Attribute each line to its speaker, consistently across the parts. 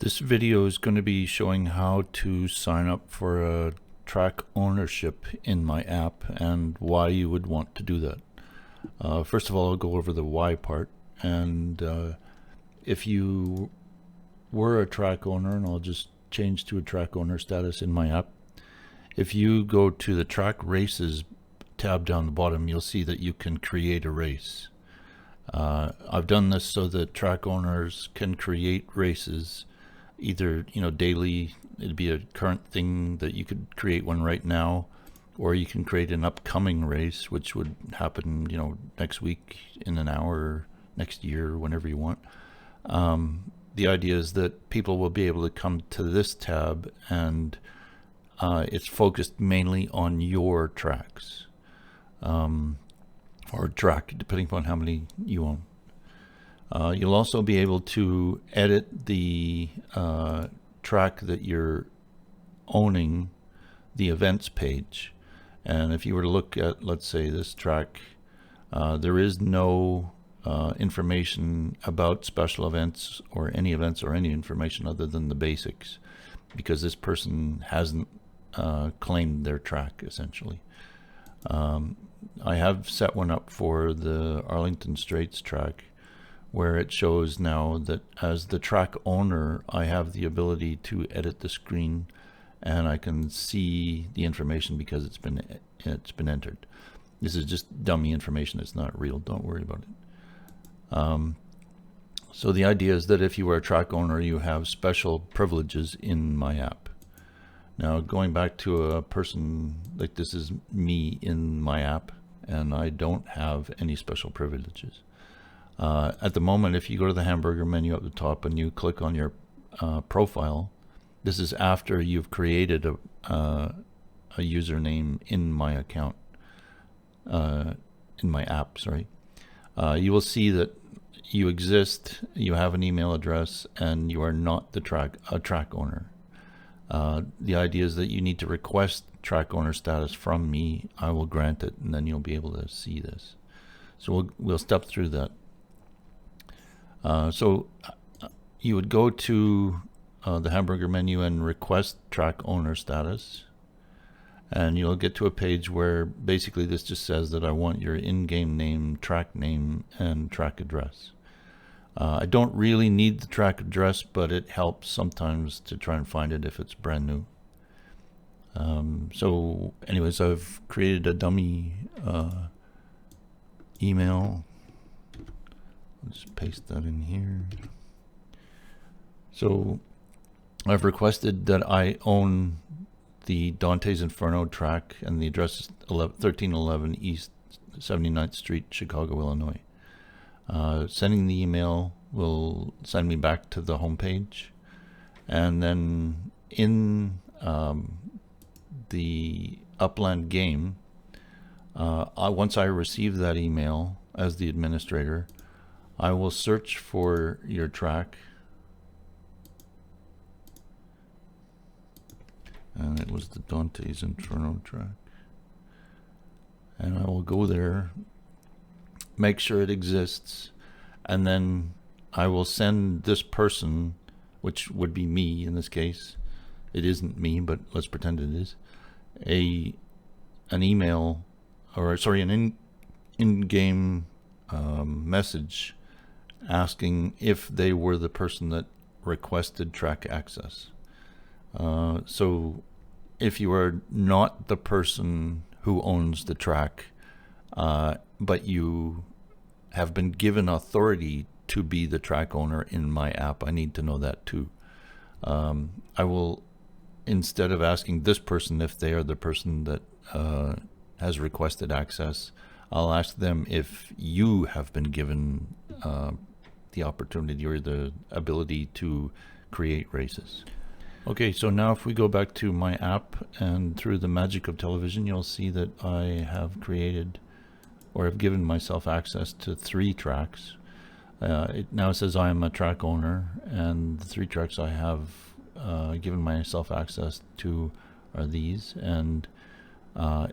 Speaker 1: This video is going to be showing how to sign up for a track ownership in my app and why you would want to do that. First of all, I'll go over the why part, and if you were a track owner, and I'll just change to a track owner status in my app, if you go to the track races tab down the bottom, you'll see that you can create a race. I've done this so that track owners can create races either, daily. It'd be a current thing that you could create one right now, or you can create an upcoming race, which would happen, next week, in an hour, next year, whenever you want. The idea is that people will be able to come to this tab, and it's focused mainly on your tracks, or track, depending upon how many you own. You'll also be able to edit the track that you're owning, the events page. And if you were to look at, let's say, this track, there is no information about special events or any information other than the basics, because this person hasn't claimed their track, essentially. I have set one up for the Arlington Straits track, where it shows now that as the track owner, I have the ability to edit the screen, and I can see the information because it's been entered. This is just dummy information. It's not real. Don't worry about it. So the idea is that if you are a track owner, you have special privileges in my app. Now, going back to a person, like this is me in my app, and I don't have any special privileges. At the moment, if you go to the hamburger menu at the top and you click on your profile, this is after you've created a username in my account, in my app, sorry. You will see that you exist, you have an email address, and you are not a track owner. The idea is that you need to request track owner status from me. I will grant it, and then you'll be able to see this. So we'll step through that. So you would go to the hamburger menu and request track owner status, and you'll get to a page where basically this just says that I want your in-game name, track name, and track address. I don't really need the track address, but it helps sometimes to try and find it if it's brand new. So anyways, I've created a dummy email. I'll just paste that in here. So I've requested that I own the Dante's Inferno track, and the address is 1311 East 79th Street, Chicago, Illinois. Sending the email will send me back to the home page, and then in the Upland game, once I receive that email as the administrator, I will search for your track, and it was the Dante's Inferno track, and I will go there, make sure it exists, and then I will send this person, which would be me in this case. It isn't me, but let's pretend it is, an email, or sorry, an in-game message asking if they were the person that requested track access. So if you are not the person who owns the track, but you have been given authority to be the track owner in my app, I need to know that too. I will, instead of asking this person if they are the person that has requested access, I'll ask them if you have been given the opportunity or the ability to create races. Okay, so now if we go back to my app, and through the magic of television, you'll see that I have created, or have given myself access to 3 tracks. It now says I am a track owner, and the 3 tracks I have given myself access to are these. And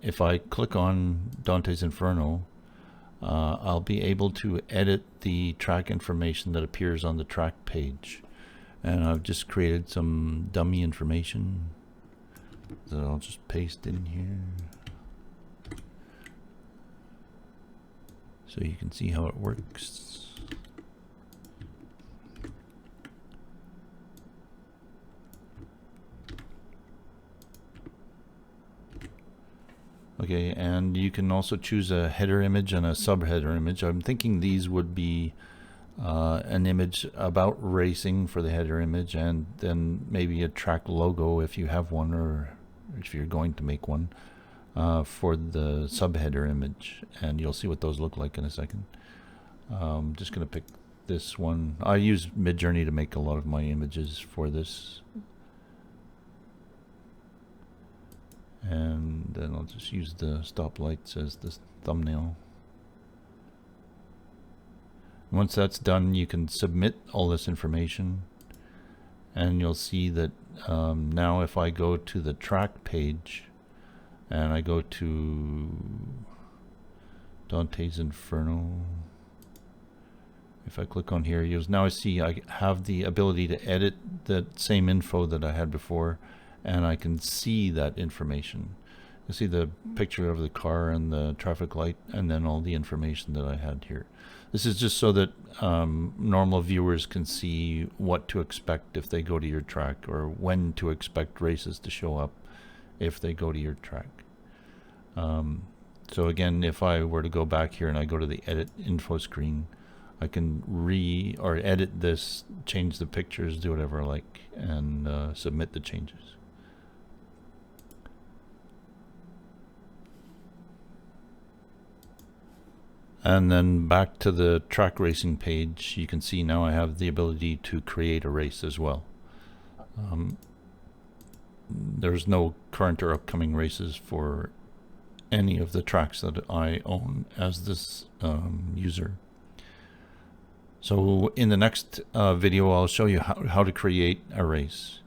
Speaker 1: if I click on Dante's Inferno, I'll be able to edit the track information that appears on the track page. And I've just created some dummy information that I'll just paste in here so you can see how it works. Okay, and you can also choose a header image and a subheader image. I'm thinking these would be an image about racing for the header image, and then maybe a track logo if you have one, or if you're going to make one, for the subheader image, and you'll see what those look like in a second. I'm just going to pick this one. I use Midjourney to make a lot of my images for this. And then I'll just use the stoplights as the thumbnail. Once that's done, you can submit all this information, and you'll see that now if I go to the track page and I go to Dante's Inferno, if I click on here, you'll now see I have the ability to edit that same info that I had before, and I can see that information. You see the picture of the car and the traffic light, and then all the information that I had here. This is just so that normal viewers can see what to expect if they go to your track, or when to expect races to show up if they go to your track. So again, if I were to go back here and I go to the edit info screen, I can edit this, change the pictures, do whatever I like, and submit the changes. And then back to the track racing page, you can see now I have the ability to create a race as well. There's no current or upcoming races for any of the tracks that I own as this user. So in the next video, I'll show you how to create a race.